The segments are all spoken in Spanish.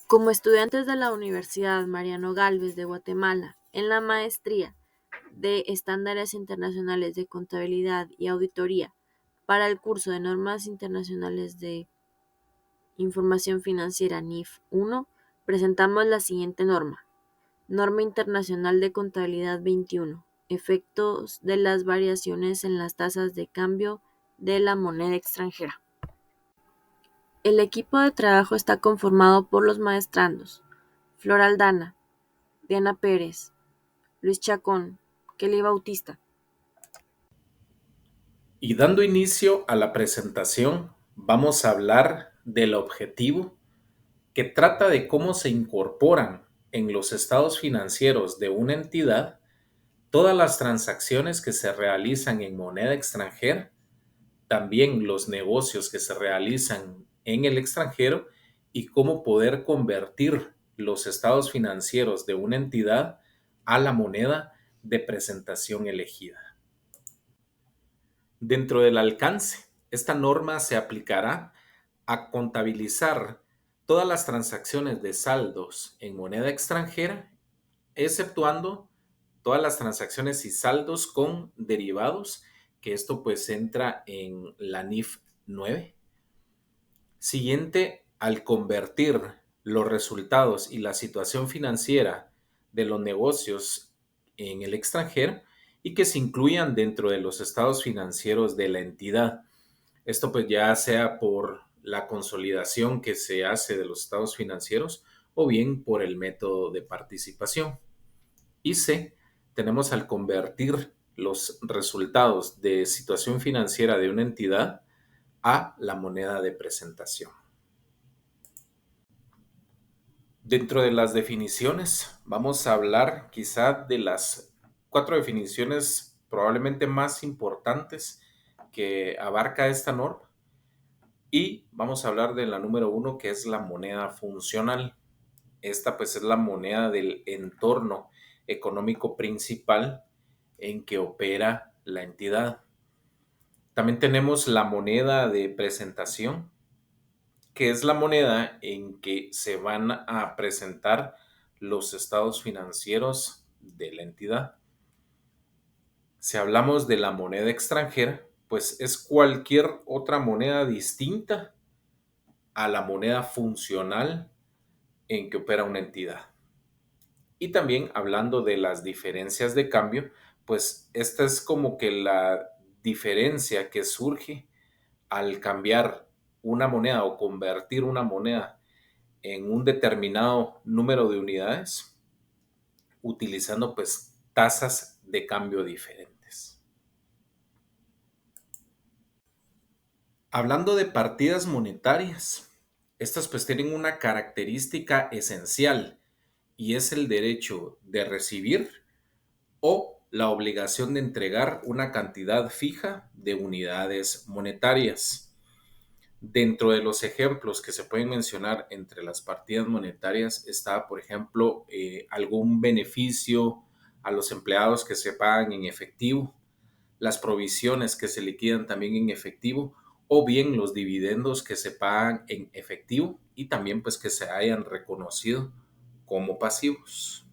Como estudiantes de la Universidad Mariano Gálvez de Guatemala, en la maestría de Estándares Internacionales de Contabilidad y Auditoría para el curso de Normas Internacionales de Información Financiera NIF 1, presentamos la siguiente norma. Norma Internacional de Contabilidad 21. Efectos de las variaciones en las tasas de cambio de la moneda extranjera. El equipo de trabajo está conformado por los maestrandos Flor Aldana, Diana Pérez, Luis Chacón, Kelly Bautista. Y dando inicio a la presentación, vamos a hablar del objetivo que trata de cómo se incorporan en los estados financieros de una entidad todas las transacciones que se realizan en moneda extranjera, también los negocios que se realizan en el extranjero y cómo poder convertir los estados financieros de una entidad a la moneda de presentación elegida. Dentro del alcance, esta norma se aplicará a contabilizar todas las transacciones de saldos en moneda extranjera, exceptuando todas las transacciones y saldos con derivados, que esto pues entra en la NIF 9. Siguiente, al convertir los resultados y la situación financiera de los negocios en el extranjero y que se incluyan dentro de los estados financieros de la entidad. Esto pues ya sea por la consolidación que se hace de los estados financieros o bien por el método de participación. Y C, tenemos al convertir los resultados de situación financiera de una entidad a la moneda de presentación. Dentro de las definiciones, vamos a hablar quizá de las 4 definiciones probablemente más importantes que abarca esta norma. Y vamos a hablar de la número 1, que es la moneda funcional. Esta pues es la moneda del entorno económico principal en que opera la entidad. También tenemos la moneda de presentación, que es la moneda en que se van a presentar los estados financieros de la entidad. Si hablamos de la moneda extranjera, pues es cualquier otra moneda distinta a la moneda funcional en que opera una entidad. Y también hablando de las diferencias de cambio, pues esta es como que la diferencia que surge al cambiar una moneda o convertir una moneda en un determinado número de unidades, utilizando pues tasas de cambio diferentes. Hablando de partidas monetarias, estas pues tienen una característica esencial y es el derecho de recibir o la obligación de entregar una cantidad fija de unidades monetarias. Dentro de los ejemplos que se pueden mencionar entre las partidas monetarias está, por ejemplo, algún beneficio a los empleados que se pagan en efectivo, las provisiones que se liquidan también en efectivo, o bien los dividendos que se pagan en efectivo y también pues que se hayan reconocido como pasivos.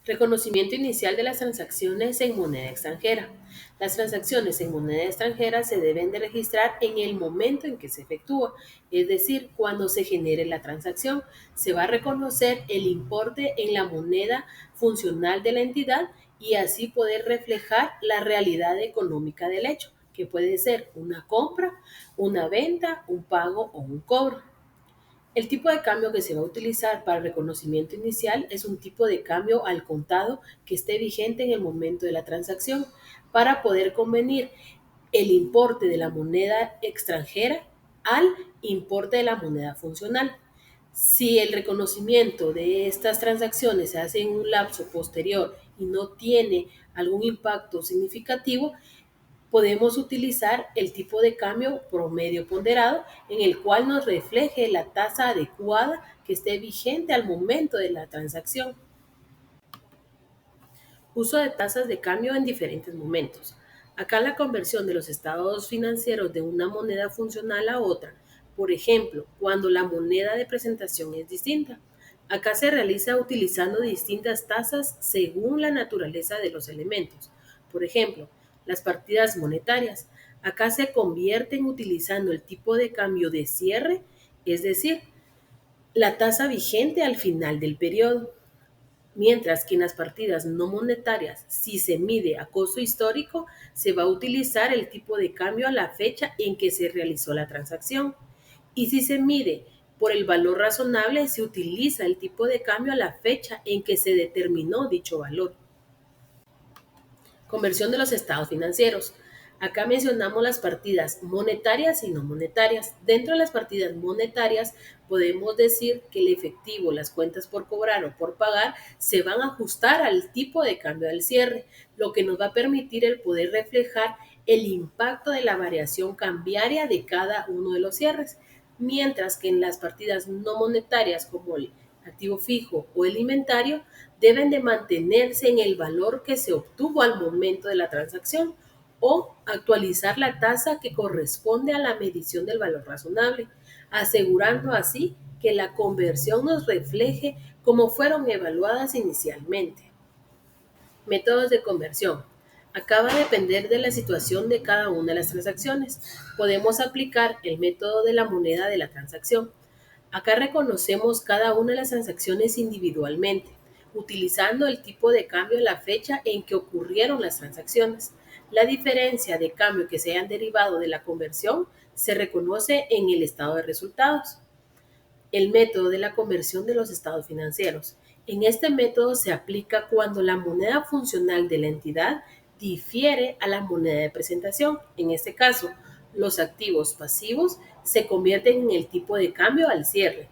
Reconocimiento inicial de las transacciones en moneda extranjera. Las transacciones en moneda extranjera se deben de registrar en el momento en que se efectúa, es decir, cuando se genere la transacción. Se va a reconocer el importe en la moneda funcional de la entidad y así poder reflejar la realidad económica del hecho, que puede ser una compra, una venta, un pago o un cobro. El tipo de cambio que se va a utilizar para el reconocimiento inicial es un tipo de cambio al contado que esté vigente en el momento de la transacción para poder convenir el importe de la moneda extranjera al importe de la moneda funcional. Si el reconocimiento de estas transacciones se hace en un lapso posterior y no tiene algún impacto significativo, podemos utilizar el tipo de cambio promedio ponderado en el cual nos refleje la tasa adecuada que esté vigente al momento de la transacción. Uso de tasas de cambio en diferentes momentos. Acá la conversión de los estados financieros de una moneda funcional a otra Por ejemplo, cuando la moneda de presentación es distinta. Acá se realiza utilizando distintas tasas según la naturaleza de los elementos. Por ejemplo, las partidas monetarias. Acá se convierten utilizando el tipo de cambio de cierre, es decir, la tasa vigente al final del periodo. Mientras que en las partidas no monetarias, si se mide a costo histórico, se va a utilizar el tipo de cambio a la fecha en que se realizó la transacción. Y si se mide por el valor razonable, se utiliza el tipo de cambio a la fecha en que se determinó dicho valor. Conversión de los estados financieros. Acá mencionamos las partidas monetarias y no monetarias. Dentro de las partidas monetarias podemos decir que el efectivo, las cuentas por cobrar o por pagar se van a ajustar al tipo de cambio del cierre, lo que nos va a permitir el poder reflejar el impacto de la variación cambiaria de cada uno de los cierres, mientras que en las partidas no monetarias como el activo fijo o el inventario deben de mantenerse en el valor que se obtuvo al momento de la transacción o actualizar la tasa que corresponde a la medición del valor razonable, asegurando así que la conversión nos refleje cómo fueron evaluadas inicialmente. Métodos de conversión. Acá va a depender de la situación de cada una de las transacciones. Podemos aplicar el método de la moneda de la transacción. Acá reconocemos cada una de las transacciones individualmente, utilizando el tipo de cambio a la fecha en que ocurrieron las transacciones. La diferencia de cambio que se hayan derivado de la conversión se reconoce en el estado de resultados. El método de la conversión de los estados financieros. En este método se aplica cuando la moneda funcional de la entidad difiere a la moneda de presentación. En este caso, los activos pasivos se convierten en el tipo de cambio al cierre,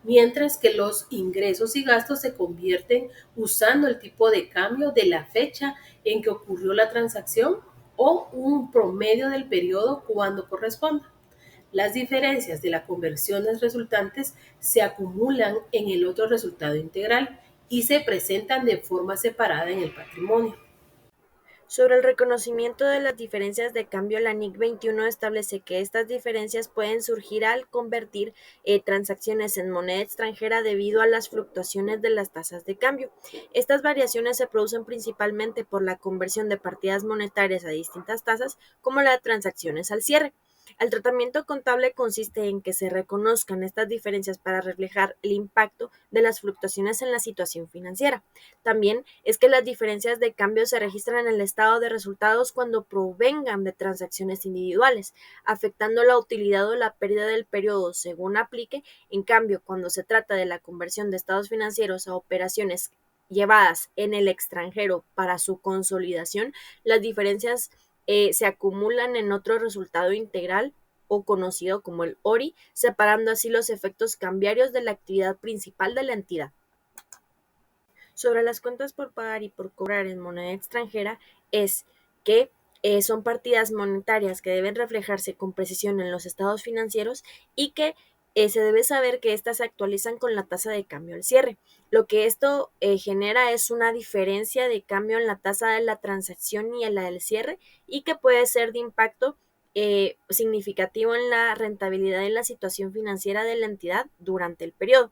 mientras que los ingresos y gastos se convierten usando el tipo de cambio de la fecha en que ocurrió la transacción o un promedio del periodo cuando corresponda. Las diferencias de las conversiones resultantes se acumulan en el otro resultado integral y se presentan de forma separada en el patrimonio. Sobre el reconocimiento de las diferencias de cambio, la NIC 21 establece que estas diferencias pueden surgir al convertir transacciones en moneda extranjera debido a las fluctuaciones de las tasas de cambio. Estas variaciones se producen principalmente por la conversión de partidas monetarias a distintas tasas, como las transacciones al cierre. El tratamiento contable consiste en que se reconozcan estas diferencias para reflejar el impacto de las fluctuaciones en la situación financiera. También es que las diferencias de cambio se registran en el estado de resultados cuando provengan de transacciones individuales, afectando la utilidad o la pérdida del periodo según aplique. En cambio, cuando se trata de la conversión de estados financieros a operaciones llevadas en el extranjero para su consolidación, las diferencias se acumulan en otro resultado integral o conocido como el ORI, separando así los efectos cambiarios de la actividad principal de la entidad. Sobre las cuentas por pagar y por cobrar en moneda extranjera es que son partidas monetarias que deben reflejarse con precisión en los estados financieros y que se debe saber que éstas se actualizan con la tasa de cambio al cierre. Lo que esto genera es una diferencia de cambio en la tasa de la transacción y en la del cierre y que puede ser de impacto significativo en la rentabilidad y la situación financiera de la entidad durante el periodo.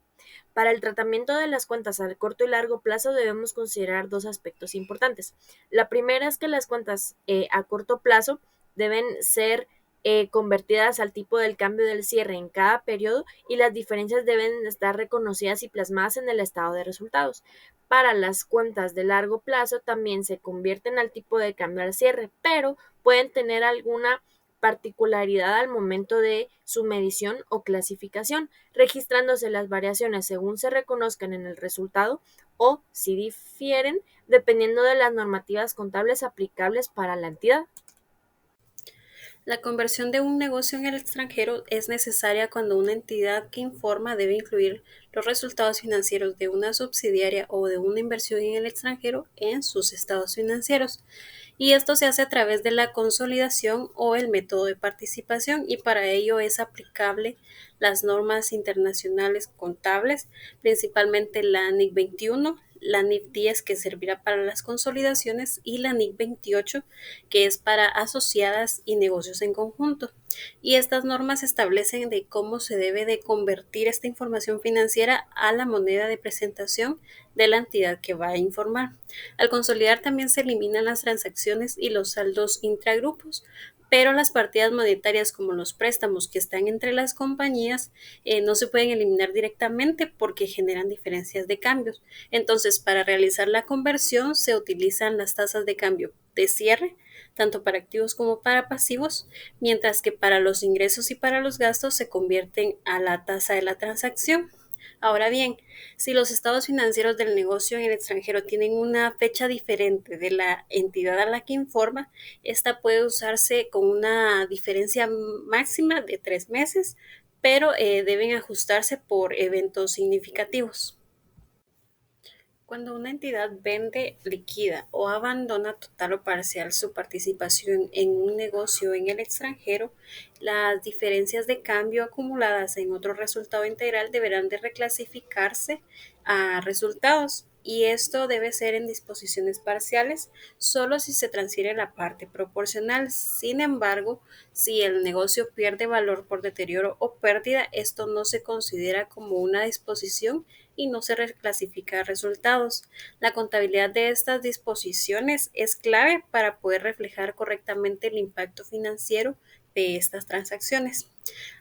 Para el tratamiento de las cuentas a corto y largo plazo debemos considerar dos aspectos importantes. La primera es que las cuentas a corto plazo deben ser convertidas al tipo del cambio del cierre en cada periodo y las diferencias deben estar reconocidas y plasmadas en el estado de resultados. Para las cuentas de largo plazo también se convierten al tipo de cambio al cierre, pero pueden tener alguna particularidad al momento de su medición o clasificación, registrándose las variaciones según se reconozcan en el resultado o si difieren dependiendo de las normativas contables aplicables para la entidad. La conversión de un negocio en el extranjero es necesaria cuando una entidad que informa debe incluir los resultados financieros de una subsidiaria o de una inversión en el extranjero en sus estados financieros. Y esto se hace a través de la consolidación o el método de participación y para ello es aplicable las normas internacionales contables, principalmente la NIC 21, la NIF 10, que servirá para las consolidaciones, y la NIF 28, que es para asociadas y negocios en conjunto. Y estas normas establecen de cómo se debe de convertir esta información financiera a la moneda de presentación de la entidad que va a informar. Al consolidar también se eliminan las transacciones y los saldos intragrupos, pero las partidas monetarias como los préstamos que están entre las compañías no se pueden eliminar directamente porque generan diferencias de cambios. Entonces, para realizar la conversión se utilizan las tasas de cambio de cierre, tanto para activos como para pasivos, mientras que para los ingresos y para los gastos se convierten a la tasa de la transacción. Ahora bien, si los estados financieros del negocio en el extranjero tienen una fecha diferente de la entidad a la que informa, esta puede usarse con una diferencia máxima de 3 meses, pero deben ajustarse por eventos significativos. Cuando una entidad vende, liquida o abandona total o parcial su participación en un negocio en el extranjero, las diferencias de cambio acumuladas en otro resultado integral deberán de reclasificarse a resultados, y esto debe ser en disposiciones parciales solo si se transfiere la parte proporcional. Sin embargo, si el negocio pierde valor por deterioro o pérdida, esto no se considera como una disposición y no se reclasifica a resultados. La contabilidad de estas disposiciones es clave para poder reflejar correctamente el impacto financiero de estas transacciones.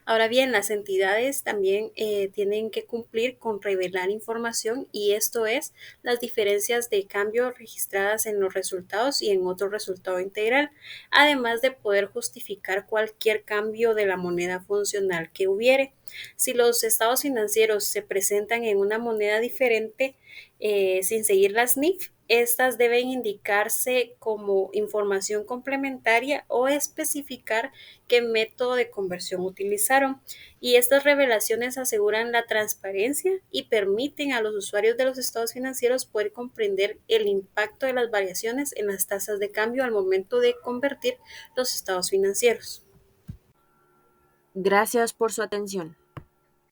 Ahora bien, las entidades también tienen que cumplir con revelar información, y esto es las diferencias de cambio registradas en los resultados y en otro resultado integral, además de poder justificar cualquier cambio de la moneda funcional que hubiere. Si los estados financieros se presentan en una moneda diferente sin seguir las NIF, estas deben indicarse como información complementaria o especificar qué método de conversión utilizaron. Y estas revelaciones aseguran la transparencia y permiten a los usuarios de los estados financieros poder comprender el impacto de las variaciones en las tasas de cambio al momento de convertir los estados financieros. Gracias por su atención.